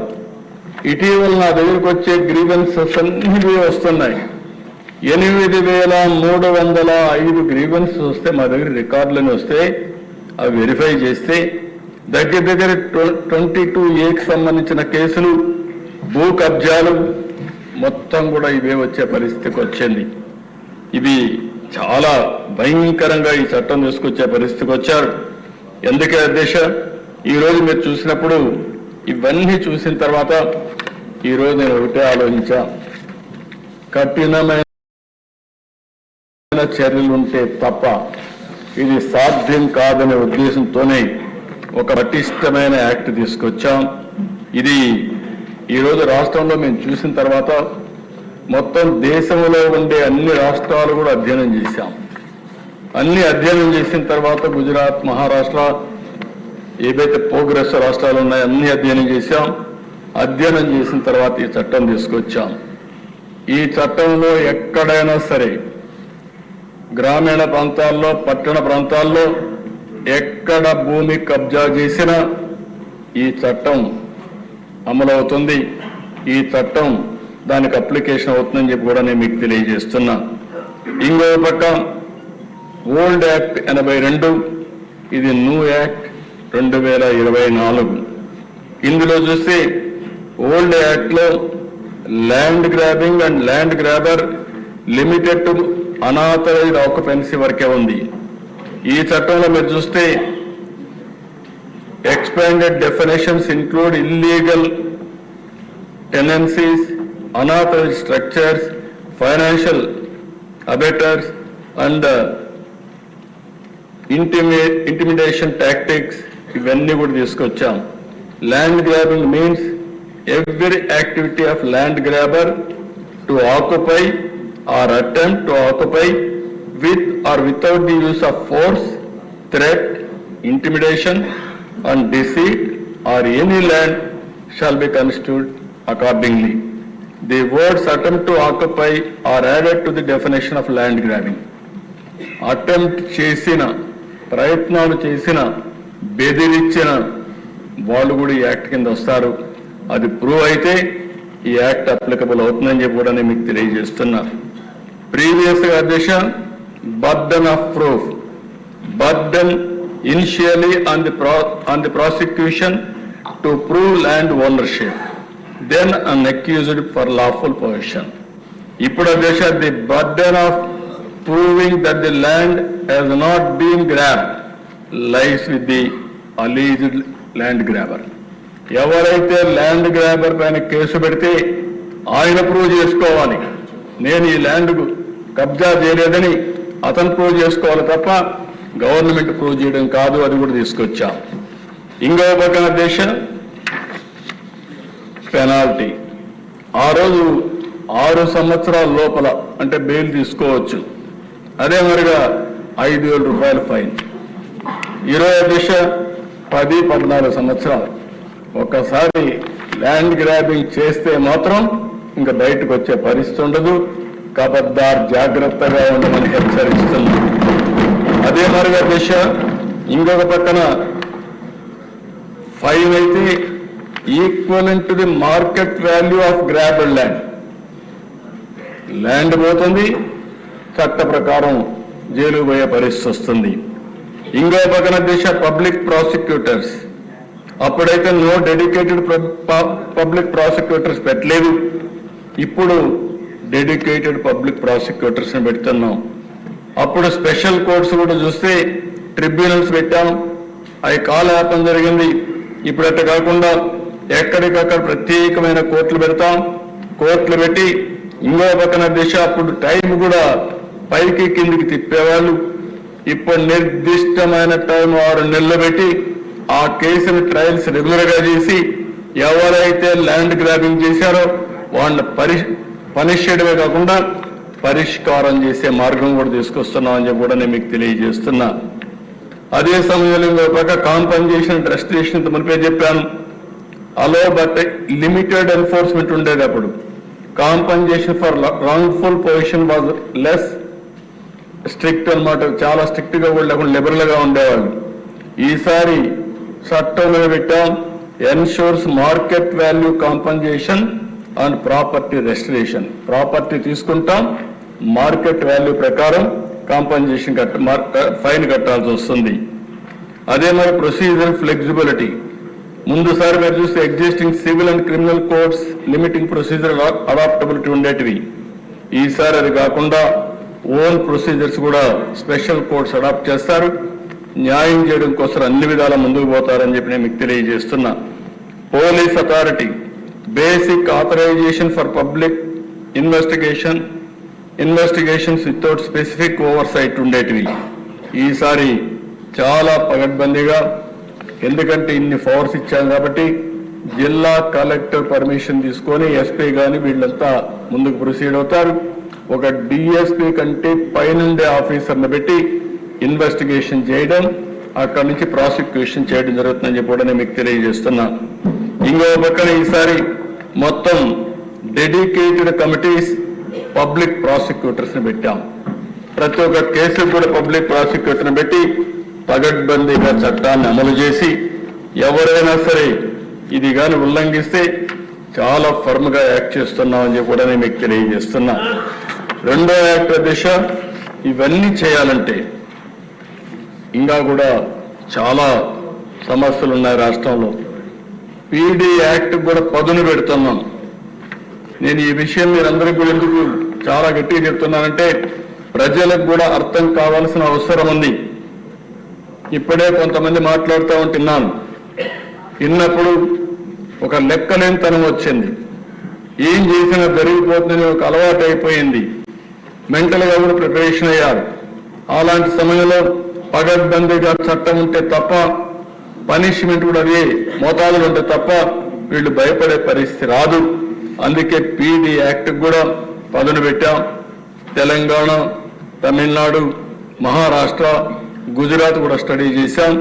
ఇటీవల నా దగ్గరికి వచ్చే గ్రీవెన్సెస్ అన్ని వస్తున్నాయి. 8,305 గ్రీవెన్సెస్ వస్తే మా దగ్గర రికార్డులను వస్తే అవి వెరిఫై చేస్తే దగ్గర 22Aకి సంబంధించిన కేసులు, భూ కబ్జాలు మొత్తం కూడా ఇవే వచ్చే పరిస్థితికి వచ్చింది. ఇవి చాలా భయంకరంగా ఈ చట్టం తీసుకొచ్చే పరిస్థితికి వచ్చారు. ఎందుకే అధ్యక్ష, ఈరోజు మీరు చూసినప్పుడు ఇవన్నీ చూసిన తర్వాత ఈరోజు నేను ఒకటే ఆలోచించా, కఠినమైన చర్యలుంటే తప్ప ఇది సాధ్యం కాదనే ఉద్దేశంతోనే ఒక పటిష్టమైన యాక్ట్ తీసుకొచ్చాం. ఇది ఈరోజు రాష్ట్రంలో మేము చూసిన తర్వాత మొత్తం దేశంలో ఉండే అన్ని రాష్ట్రాలు కూడా అధ్యయనం చేశాం. అన్ని అధ్యయనం చేసిన తర్వాత గుజరాత్, మహారాష్ట్ర ఏవైతే ప్రోగ్రెస్ రాష్ట్రాలు ఉన్నాయో అన్ని అధ్యయనం చేశాం. అధ్యయనం చేసిన తర్వాత ఈ చట్టం తీసుకొచ్చాం. ఈ చట్టంలో ఎక్కడైనా సరే గ్రామీణ ప్రాంతాల్లో, పట్టణ ప్రాంతాల్లో ఎక్కడ భూమి కబ్జా చేసినా ఈ చట్టం అమలవుతుంది. ఈ చట్టం దానికి అప్లికేషన్ అవుతుందని చెప్పి కూడా నేను మీకు తెలియజేస్తున్నా. ఇంకో పక్క ఓల్డ్ యాక్ట్ 82, ఇది న్యూ యాక్ట్ 2024. ఇందులో చూస్తే ఓల్డ్ యాక్ట్ లో land grabbing and land grabber limited to unauthorised occupancy వరకే ఉంది. ఈ చట్టంలో మీరు చూస్తే expanded definitions include illegal tenancies, unauthorized structures, financial abettors, and intimidation tactics. ఇవన్నీ కూడా తీసుకొచ్చాం. Land grabbing means every activity of land grabber to occupy or attempt to occupy with or without the use of force, threat, intimidation, and deceit or any land shall be construed accordingly. The words attempt to occupy are added to the definition of land grabbing. Attempt చేసిన, ప్రయత్నాలు చేసిన, బెదిరించిన వాళ్ళు కూడా ఈ act కింద వస్తారు. అది ప్రూవ్ అయితే ఈ యాక్ట్ అప్లికబుల్ అవుతుందని చెప్పి కూడా నేను మీకు తెలియజేస్తున్నా. ప్రీవియస్ గా అధ్యక్ష burden of proof, burden initially on the prosecution to prove land ownership, then an accused for lawful possession. Ippudu adesha the burden of proving that the land has not been grabbed lies with the alleged land grabber. ఎవరైతే land grabber పైన case పెడితే ఆయన prove చేసుకోవాలి, నేను ఈ land కబ్జా చేయలేదని అతను ప్రూవ్ చేసుకోవాలి తప్ప గవర్నమెంట్ ప్రూవ్ చేయడం కాదు. అది కూడా తీసుకొచ్చాం. ఇంకో పక్కన దేశ పెనాల్టీ, ఆ రోజు 6 సంవత్సరాల లోపల అంటే బెయిల్ తీసుకోవచ్చు. అదే మరిగా 5,000 రూపాయల ఫైన్. ఈరోజు దిశ 10-14 సంవత్సరాలు. ఒకసారి ల్యాండ్ గ్రాబింగ్ చేస్తే మాత్రం ఇంకా బయటకు వచ్చే పరిస్థితి ఉండదు. కబద్దార్ జాగ్రత్తగా ఉండమని హెచ్చరిస్తున్నాం. అదే మరిగా దిశ ఇంకొక పక్కన ఫైన్ అయితే equivalent to the market value of grabbed land. Land పోతుంది, చట్ట ప్రకారం జైలు పోయే పరిస్థితి వస్తుంది. ఇంకో పక్కన దిశ పబ్లిక్ ప్రాసిక్యూటర్స్, అప్పుడైతే నో డెడికేటెడ్ పబ్లిక్ ప్రాసిక్యూటర్స్ పెట్టలేదు, ఇప్పుడు డెడికేటెడ్ పబ్లిక్ ప్రాసిక్యూటర్స్ ని పెడుతున్నాం. అప్పుడు స్పెషల్ కోర్ట్స్ కూడా చూస్తే ట్రిబ్యునల్స్ పెట్టాం, అవి కాలయాపన జరిగింది. ఇప్పుడు అట్లా కాకుండా ఎక్కడికక్కడ ప్రత్యేకమైన కోర్టులు పెడతాం. కోర్టులు పెట్టి ఇంకో పక్కన దిశ అప్పుడు టైం కూడా పైకి కిందికి తిప్పేవాళ్ళు. ఇప్పుడు నిర్దిష్టమైన టైం 6 నెలలు పెట్టి ఆ కేసుని ట్రయల్స్ రెగ్యులర్ గా చేసి ఎవరైతే ల్యాండ్ గ్రాబింగ్ చేశారో వాళ్ళని పనిష్ చేయడమే కాకుండా పరిష్కారం చేసే మార్గం కూడా తీసుకొస్తున్నామని చెప్పి కూడా నేను మీకు తెలియజేస్తున్నా. అదే సమయంలో ఇంకో పక్క కాంపన్సేషన్ రెస్ట్రిక్షన్ మునిపే చెప్పాను. అలో బట్ లిమిటెడ్ ఎన్ఫోర్స్మెంట్ ఉండేది. అప్పుడు compensation for wrongful position was less strict అన్నమాట, చాలా స్ట్రిక్ట్ గా కూడా లేకుండా లిబరల్ గా ఉండేవాళ్ళు. ఈసారి చట్టం మీద పెట్టాం, ensures market value compensation and property restoration. Property తీసుకుంటాం, మార్కెట్ వాల్యూ ప్రకారం కాంపన్సేషన్ ఫైన్ కట్టాల్సి వస్తుంది. అదే మరి ప్రొసీజర్ ఫ్లెక్సిబిలిటీ. ముందుసారి మీరు చూస్తే existing civil and criminal codes limiting procedure adaptability ఉండేటివి. ఈసారి అది కాకుండా ఓన్ ప్రొసీజర్స్ కూడా స్పెషల్ కోడ్స్ అడాప్ట్ చేస్తారు. న్యాయం చేయడం కోసం అన్ని విధాల ముందుకు పోతారని చెప్పి నేను మీకు తెలియజేస్తున్నా. Police authority basic authorisation for public investigations without specific oversight ఉండేటివి. ఈసారి చాలా పగడ్బందీగా, ఎందుకంటే ఇన్ని పవర్స్ ఇచ్చాం కాబట్టి జిల్లా కలెక్టర్ పర్మిషన్ తీసుకొని ఎస్పీ కానీ వీళ్ళంతా ముందుకు ప్రొసీడ్ అవుతారు. ఒక డిఎస్పీ కంటే పైనుండే ఆఫీసర్ని పెట్టి ఇన్వెస్టిగేషన్ చేయడం, అక్కడి నుంచి ప్రాసిక్యూషన్ చేయడం జరుగుతుందని చెప్పి కూడా నేను మీకు తెలియజేస్తున్నా. ఇంకో పక్కన ఈసారి మొత్తం డెడికేటెడ్ కమిటీస్ పబ్లిక్ ప్రాసిక్యూటర్స్ ని పెట్టాం. ప్రతి ఒక్క కేసుకు కూడా పబ్లిక్ ప్రాసిక్యూటర్ని పెట్టి పగడ్బందీగా చట్టాన్ని అమలు చేసి ఎవరైనా సరే ఇది కానీ ఉల్లంఘిస్తే చాలా ఫర్మ్ గా యాక్ట్ చేస్తున్నామని చెప్పి కూడా నేను మీకు తెలియజేస్తున్నా. రెండో యాక్ట్ దిశ, ఇవన్నీ చేయాలంటే ఇంకా కూడా చాలా సమస్యలు ఉన్నాయి రాష్ట్రంలో. పీడీ యాక్ట్ కూడా పదును పెడుతున్నాం. నేను ఈ విషయం మీరందరికీ కూడా ఎందుకు చాలా గట్టిగా చెప్తున్నానంటే ప్రజలకు కూడా అర్థం కావాల్సిన అవసరం ఉంది. ఇప్పుడే కొంతమంది మాట్లాడుతూ ఉంటున్నాను, విన్నప్పుడు ఒక లెక్కలేనితనం వచ్చింది. ఏం చేసినా జరిగిపోతుందని ఒక అలవాటు అయిపోయింది. మెంటల్ గా కూడా ప్రిపరేషన్ అయ్యారు. అలాంటి సమయంలో పగడ్బందీగా చట్టం ఉంటే తప్ప, పనిష్మెంట్ కూడా అదే మోతాదులు ఉంటే తప్ప వీళ్ళు భయపడే పరిస్థితి రాదు. అందుకే పీడీ యాక్ట్ కూడా పదును పెట్టాం. తెలంగాణ, తమిళనాడు, మహారాష్ట్ర, గుజరాత్ కూడా స్టడీ చేశాం.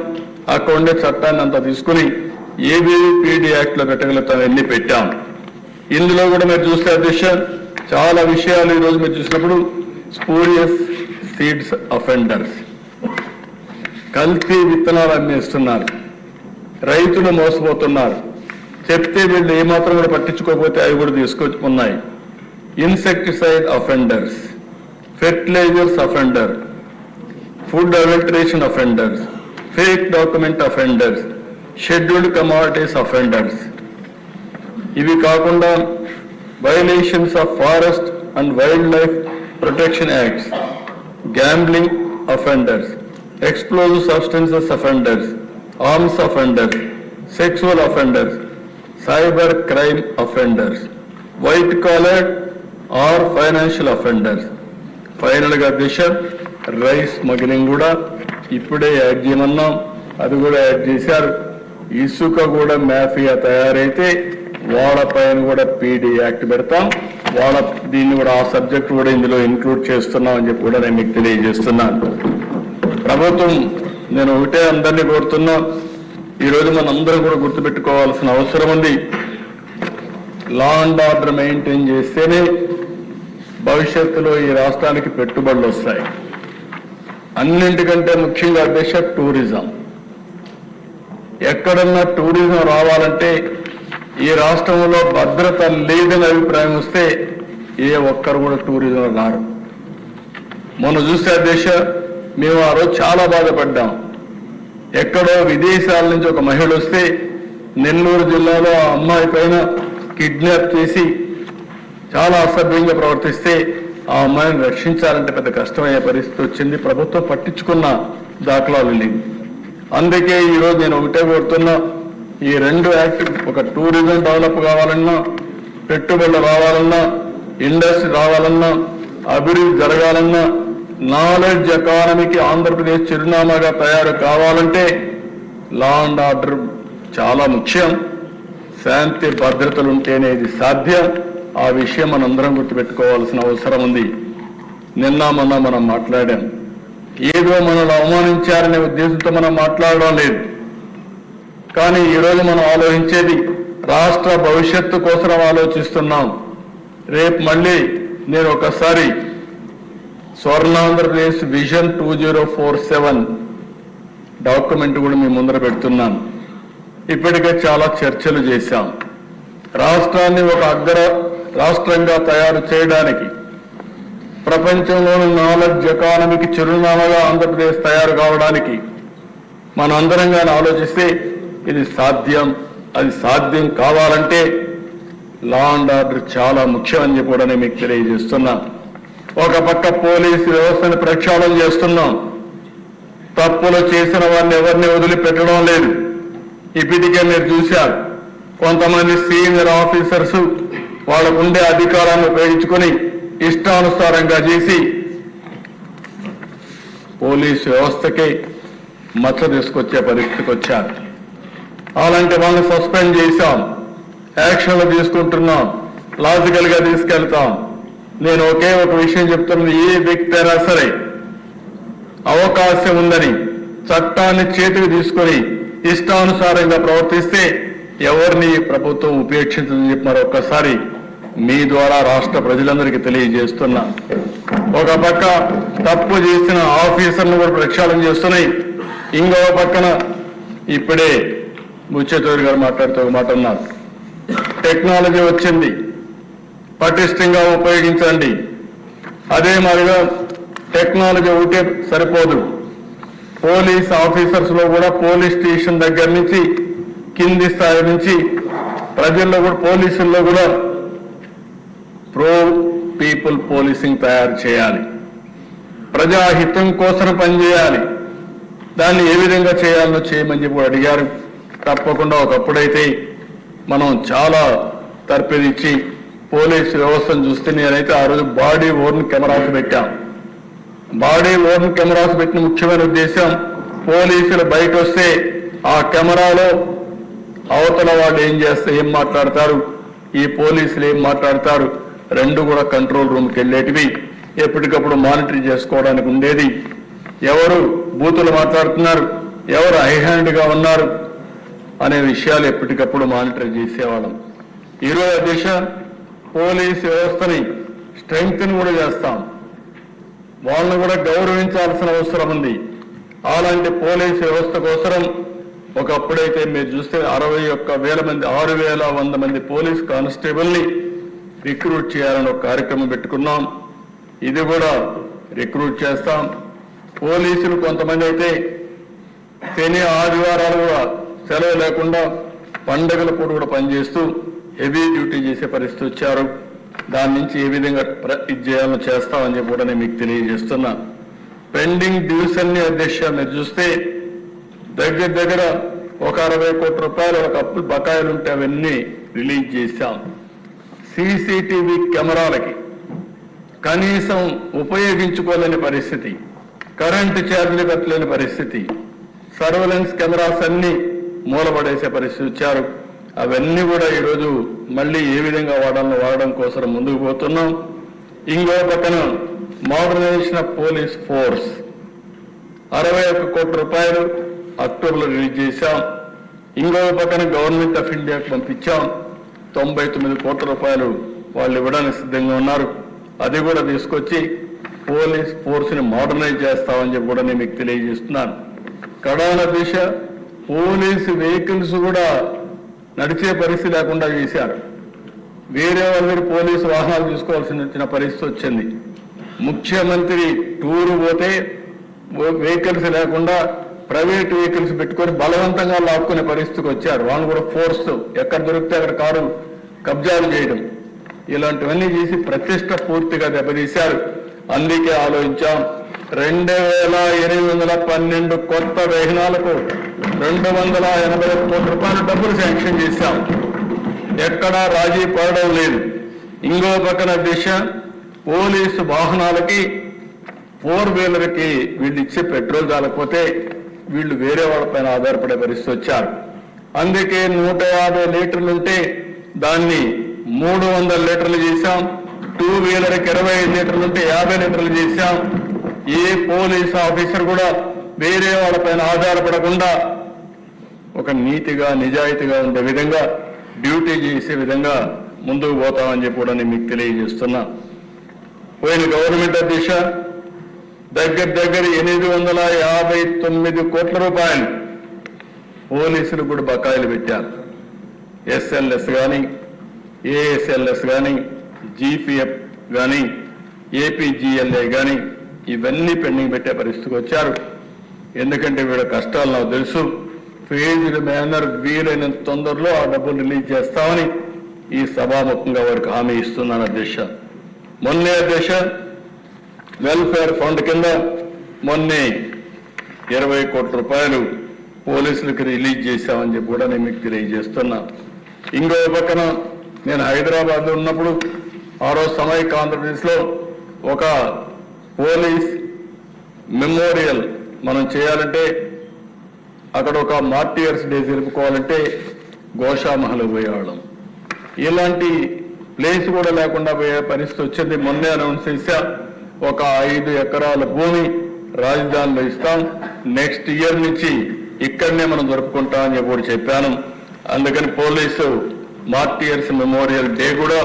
అక్కడ ఉండే చట్టాన్ని అంతా తీసుకుని ఏవేవి పీడీ యాక్ట్ లో పెట్టగలుగుతాం ఎన్ని పెట్టాం. ఇందులో కూడా మీరు చూస్తే అధ్యక్ష చాలా విషయాలు ఈరోజు మీరు చూసినప్పుడు స్పూరియస్ సీడ్స్ అఫెండర్స్, కల్తీ విత్తనాలు అమ్మేస్తున్నారు, రైతులు మోసపోతున్నారు. చెప్తే వీళ్ళు ఏమాత్రం కూడా పట్టించుకోకపోతే అవి కూడా తీసుకొచ్చుకున్నాయి. Insecticide offenders, fertilisers offender, food adulteration offenders, fake document offenders, scheduled commodities offenders. ఇవి కాకుండా violations of forest and wildlife protection acts, gambling offenders, explosive substances offenders, arms offenders, sexual offenders, cyber crime offenders, white collar or financial offenders. Final గా దిశ rice smuggling కూడా ఇప్పుడే add చేయమన్నాం, అది కూడా add చేశారు. ఇసుక కూడా మాఫియా తయారైతే వాళ్ళపైన కూడా పీడీ యాక్ట్ పెడతాం. దీన్ని కూడా ఆ సబ్జెక్ట్ కూడా ఇందులో ఇంక్లూడ్ చేస్తున్నాం అని చెప్పి కూడా నేను మీకు తెలియజేస్తున్నాను. ప్రభుత్వం నేను ఒకటే అందరినీ కోరుతున్నా, ఈరోజు మనందరం కూడా గుర్తుపెట్టుకోవాల్సిన అవసరం ఉంది. లా అండ్ ఆర్డర్ మెయింటైన్ చేస్తేనే భవిష్యత్తులో ఈ రాష్ట్రానికి పెట్టుబడులు వస్తాయి. అన్నింటికంటే ముఖ్యంగా అధ్యక్ష టూరిజం. ఎక్కడన్నా టూరిజం రావాలంటే ఈ రాష్ట్రంలో భద్రత లేదని అభిప్రాయం వస్తే ఏ ఒక్కరు కూడా టూరిజం రారు. మొన్న చూస్తే అధ్యక్ష మేము ఆ రోజు చాలా బాధపడ్డాం. ఎక్కడో విదేశాల నుంచి ఒక మహిళ వస్తే నెల్లూరు జిల్లాలో ఆ అమ్మాయి పైన కిడ్నాప్ చేసి చాలా అసభ్యంగా ప్రవర్తిస్తే ఆ అమ్మాయిని రక్షించాలంటే పెద్ద కష్టమయ్యే పరిస్థితి వచ్చింది. ప్రభుత్వం పట్టించుకున్న దాఖలాలు లేవు. అందుకే ఈరోజు నేను ఒకటే కోరుతున్నా, ఈ రెండు యాక్ట్, ఒక టూరిజం డెవలప్ కావాలన్నా, పెట్టుబడులు రావాలన్నా, ఇండస్ట్రీ రావాలన్నా, అభివృద్ధి జరగాలన్నా, నాలెడ్జ్ ఎకానమీకి ఆంధ్రప్రదేశ్ చిరునామాగా తయారు కావాలంటే లా అండ్ ఆర్డర్ చాలా ముఖ్యం. శాంతి భద్రతలు ఉంటేనే ఇది సాధ్యం. ఆ విషయం మనందరం గుర్తుపెట్టుకోవాల్సిన అవసరం ఉంది. నిన్న మొన్న మనం మాట్లాడాం, ఏదో మనల్ని అవమానించారనే ఉద్దేశంతో మనం మాట్లాడడం లేదు. కానీ ఈరోజు మనం ఆలోచించేది రాష్ట్ర భవిష్యత్తు కోసం ఆలోచిస్తున్నాం. రేపు మళ్ళీ నేను ఒకసారి స్వర్ణాంధ్రప్రదేశ్ విజన్ 2047 డాక్యుమెంట్ కూడా మీ ముందర పెడుతున్నాను. ఇప్పటికే చాలా చర్చలు చేశాం. రాష్ట్రాన్ని ఒక అగ్ర రాష్ట్రంగా తయారు చేయడానికి, ప్రపంచంలోని నాలెడ్జ్ ఎకానమీకి చిరునామాగా ఆంధ్రప్రదేశ్ తయారు కావడానికి మనందరంగా ఆలోచిస్తే ఇది సాధ్యం. అది సాధ్యం కావాలంటే లా అండ్ ఆర్డర్ చాలా ముఖ్యమని చెప్పి మీకు తెలియజేస్తున్నాం. ఒక పక్క పోలీసు వ్యవస్థను ప్రక్షాళన చేస్తున్నాం. తప్పులు చేసిన వారిని ఎవరిని వదిలిపెట్టడం లేదు. ఇప్పటికే మీరు చూశారు, కొంతమంది సీనియర్ ఆఫీసర్స్ వాళ్ళకుండే అధికారాన్ని ఉపయోగించుకొని ఇష్టానుసారంగా చేసి పోలీసు వ్యవస్థకి మచ్చ తీసుకొచ్చే పరిస్థితికి వచ్చారు. అలాంటి వాళ్ళని సస్పెండ్ చేశాం, యాక్షన్లు తీసుకుంటున్నాం, లాజికల్ గా తీసుకెళ్తాం. నేను ఒకే ఒక విషయం చెప్తున్నది, ఏ వ్యక్తి అయినా సరే అవకాశం ఉందని చట్టాన్ని చేతికి తీసుకొని ఇష్టానుసారంగా ప్రవర్తిస్తే ఎవరిని ప్రభుత్వం ఉపేక్షించదని చెప్పి మరొకసారి మీ ద్వారా రాష్ట్ర ప్రజలందరికీ తెలియజేస్తున్నా. ఒక పక్క తప్పు చేసిన ఆఫీసర్ను కూడా ప్రక్షాళన చేస్తున్నాయి. ఇంకో పక్కన ఇప్పుడే ముచ్చేతూరి గారు మాట్లాడుతూ ఒక మాట అన్నారు, టెక్నాలజీ వచ్చింది, పటిష్టంగా ఉపయోగించండి. అదే మాదిరిగా టెక్నాలజీ ఒకటే సరిపోదు. పోలీస్ ఆఫీసర్స్ లో కూడా పోలీస్ స్టేషన్ దగ్గర నుంచి కింది స్థాయి నుంచి ప్రజల్లో కూడా పోలీసుల్లో కూడా ప్రో పీపుల్ పోలీసింగ్ తయారు చేయాలి. ప్రజాహితం కోసం పనిచేయాలి. దాన్ని ఏ విధంగా చేయాలో చేయమని చెప్పి అడిగారు. తప్పకుండా ఒకప్పుడైతే మనం చాలా తర్పిదిచ్చి పోలీసు వ్యవస్థను చూస్తే, నేనైతే ఆ రోజు బాడీ ఓర్న్ కెమెరాస్ పెట్టాం. బాడీ ఓర్న్ కెమెరాస్ పెట్టిన ముఖ్యమైన ఉద్దేశం, పోలీసులు బయట వస్తే ఆ కెమెరాలో అవతల వాళ్ళు ఏం మాట్లాడతారు, ఈ పోలీసులు ఏం మాట్లాడతారు, రెండు కూడా కంట్రోల్ రూమ్కి వెళ్ళేటివి. ఎప్పటికప్పుడు మానిటర్ చేసుకోవడానికి ఉండేది. ఎవరు బూతులు మాట్లాడుతున్నారు, ఎవరు హైహ్యాండ్గా ఉన్నారు అనే విషయాలు ఎప్పటికప్పుడు మానిటర్ చేసేవాళ్ళం. ఈరోజు దిశ పోలీస్ వ్యవస్థని స్ట్రెంగ్త్ కూడా చేస్తాం. వాళ్ళని కూడా గౌరవించాల్సిన అవసరం ఉంది. అలాంటి పోలీస్ వ్యవస్థ కోసం ఒకప్పుడైతే మీరు చూస్తే 61,000 మంది 6,100 మంది పోలీస్ కానిస్టేబుల్ని రిక్రూట్ చేయాలని ఒక కార్యక్రమం పెట్టుకున్నాం. ఇది కూడా రిక్రూట్ చేస్తాం. పోలీసులు కొంతమంది అయితే శని ఆదివారాలు కూడా సెలవు లేకుండా పండుగల పూట కూడా పనిచేస్తూ హెవీ డ్యూటీ చేసే పరిస్థితి వచ్చారు. దాని నుంచి ఏ విధంగా ఇది చేయాలో చేస్తామని చెప్పి కూడా నేను మీకు తెలియజేస్తున్నా. పెండింగ్ డ్యూస్ అన్ని అధ్యక్ష మీరు చూస్తే దగ్గర ఒక 60 కోట్ల రూపాయలు ఒక అప్పులు బకాయిలు ఉంటే అవన్నీ రిలీజ్ చేశాం. సీసీటీవీ కెమెరాలకి కనీసం ఉపయోగించుకోలేని పరిస్థితి, కరెంటు ఛార్జీలు కట్టలేని పరిస్థితి, సర్వేలెన్స్ కెమెరాస్ అన్ని మూలపడేసే పరిస్థితి వచ్చారు. అవన్నీ కూడా ఈరోజు మళ్ళీ ఏ విధంగా వాడడం కోసం ముందుకు పోతున్నాం. ఇంకో పక్కన మోడర్నైజేషన్ ఆఫ్ పోలీస్ ఫోర్స్ 61 కోట్ల రూపాయలు అక్టోబర్లో రిలీజ్ చేశాం. ఇంకో పక్కన గవర్నమెంట్ ఆఫ్ ఇండియాకి పంపించాం. 99 కోట్ల రూపాయలు వాళ్ళు ఇవ్వడానికి సిద్ధంగా ఉన్నారు. అది కూడా తీసుకొచ్చి పోలీస్ ఫోర్స్ని మోడర్నైజ్ చేస్తామని చెప్పి కూడా నేను మీకు తెలియజేస్తున్నాను. కడాన దిశ పోలీసు వెహికల్స్ కూడా నడిచే పరిస్థితి లేకుండా చేశారు. వేరే వాళ్ళ దగ్గర పోలీసు వాహనాలు తీసుకోవాల్సిన పరిస్థితి వచ్చింది. ముఖ్యమంత్రి టూరు పోతే వెహికల్స్ లేకుండా ప్రైవేట్ వెహికల్స్ పెట్టుకొని బలవంతంగా లాక్కునే పరిస్థితికి వచ్చారు. వాళ్ళు కూడా ఫోర్స్ ఎక్కడ దొరికితే అక్కడ కారు కబ్జాలు చేయడం, ఇలాంటివన్నీ చేసి ప్రతిష్ట పూర్తిగా దెబ్బతీశారు. అందుకే ఆలోచించాం 2,812 కొత్త వాహనాలకు 280 కోట్ల రూపాయల డబ్బులు శాంక్షన్ చేశాం. ఎక్కడా రాజీ పడడం లేదు. ఇంకో పక్కన దిశ పోలీసు వాహనాలకి 4 వీలర్కి వీళ్ళు ఇచ్చే పెట్రోల్ చాలకపోతే వీళ్ళు వేరే వాళ్ళపైన ఆధారపడే పరిస్థితి వచ్చారు. అందుకే 150 లీటర్లుంటే దాన్ని 300 లీటర్లు చేశాం. 2 వీలర్కి 25 లీటర్లుంటే 50 లీటర్లు చేశాం. ఏ పోలీస్ ఆఫీసర్ కూడా వేరే వాళ్ళపైన ఆధారపడకుండా ఒక నీతిగా నిజాయితీగా ఉండే విధంగా డ్యూటీ చేసే విధంగా ముందుకు పోతామని చెప్పి కూడా నేను మీకు తెలియజేస్తున్నా. పోయిన గవర్నమెంట్ అధ్యక్ష దగ్గర 859 కోట్ల రూపాయలు పోలీసులు కూడా బకాయిలు పెట్టారు. ఎస్ఎల్ఎస్ కానీ, ఏఎస్ఎల్ఎస్ కానీ, జీపీఎఫ్ కానీ, ఏపీజీఎల్ఏ కానీ ఇవన్నీ పెండింగ్ పెట్టే పరిస్థితికి వచ్చారు. ఎందుకంటే వీళ్ళ కష్టాలు నాకు తెలుసు. ఫేజ్డ్ మేనర్ వీలైనంత తొందరలో ఆ డబ్బులు రిలీజ్ చేస్తామని ఈ సభాముఖంగా వారికి హామీ ఇస్తున్నాను అధ్యక్ష. మొన్నే అధ్యక్ష వెల్ఫేర్ ఫండ్ కింద మొన్నే 20 కోట్ల రూపాయలు పోలీసులకు రిలీజ్ చేశామని చెప్పి కూడా నేను మీకు తెలియజేస్తున్నా. ఇంకో పక్కన నేను హైదరాబాద్ లో ఉన్నప్పుడు ఆ రోజు సమైక్య ఆంధ్రప్రదేశ్లో ఒక పోలీస్ మెమోరియల్ మనం చేయాలంటే అక్కడ ఒక మార్టియర్స్ డే జరుపుకోవాలంటే గోషామహల్ పోయేవాళ్ళం. ఇలాంటి ప్లేస్ కూడా లేకుండా పోయే పరిస్థితి వచ్చింది. మొన్నే అనౌన్స్ చేశా ఒక 5 ఎకరాల భూమి రాజధానిలో ఇస్తాం, నెక్స్ట్ ఇయర్ నుంచి ఇక్కడనే మనం జరుపుకుంటామని చెప్పి కూడా చెప్పాను. అందుకని పోలీసు మార్టియర్స్ మెమోరియల్ డే కూడా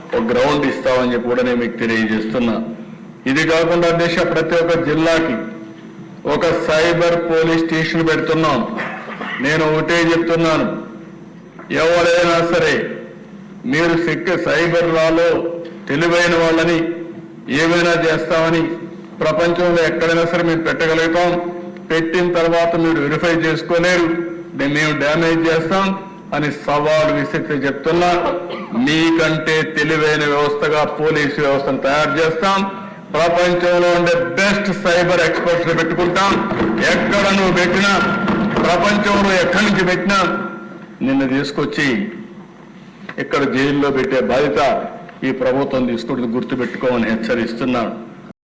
ఒక గ్రౌండ్ ఇస్తామని చెప్పి కూడా నేను మీకు తెలియజేస్తున్నా. ఇది కాకుండా దేశ ప్రతి ఒక్క జిల్లాకి ఒక సైబర్ పోలీస్ స్టేషన్ పెడుతున్నాం. నేను ఒకటే చెప్తున్నాను, ఎవరైనా సరే మీరు సైబర్ లాలో తెలివైన వాళ్ళని ఏమైనా చేస్తామని ప్రపంచంలో ఎక్కడైనా సరే మేము పెట్టగలుగుతాం. పెట్టిన తర్వాత మీరు వెరిఫై చేసుకోలేరు, మేము డ్యామేజ్ చేస్తాం అని సవాలు విసిరితే చెప్తున్నా. మీకంటే తెలివైన వ్యవస్థగా పోలీసు వ్యవస్థను తయారు చేస్తాం. ప్రపంచంలో ఉండే బెస్ట్ సైబర్ ఎక్స్పర్ట్స్ పెట్టుకుంటాం. ఎక్కడ నువ్వు పెట్టినా, ప్రపంచంలో ఎక్కడి నుంచి పెట్టినా నిన్ను తీసుకొచ్చి ఇక్కడ జైల్లో పెట్టే బాధ్యత ఈ ప్రభుత్వం తీసుకుంటుంది, గుర్తుపెట్టుకోమని హెచ్చరిస్తున్నాను.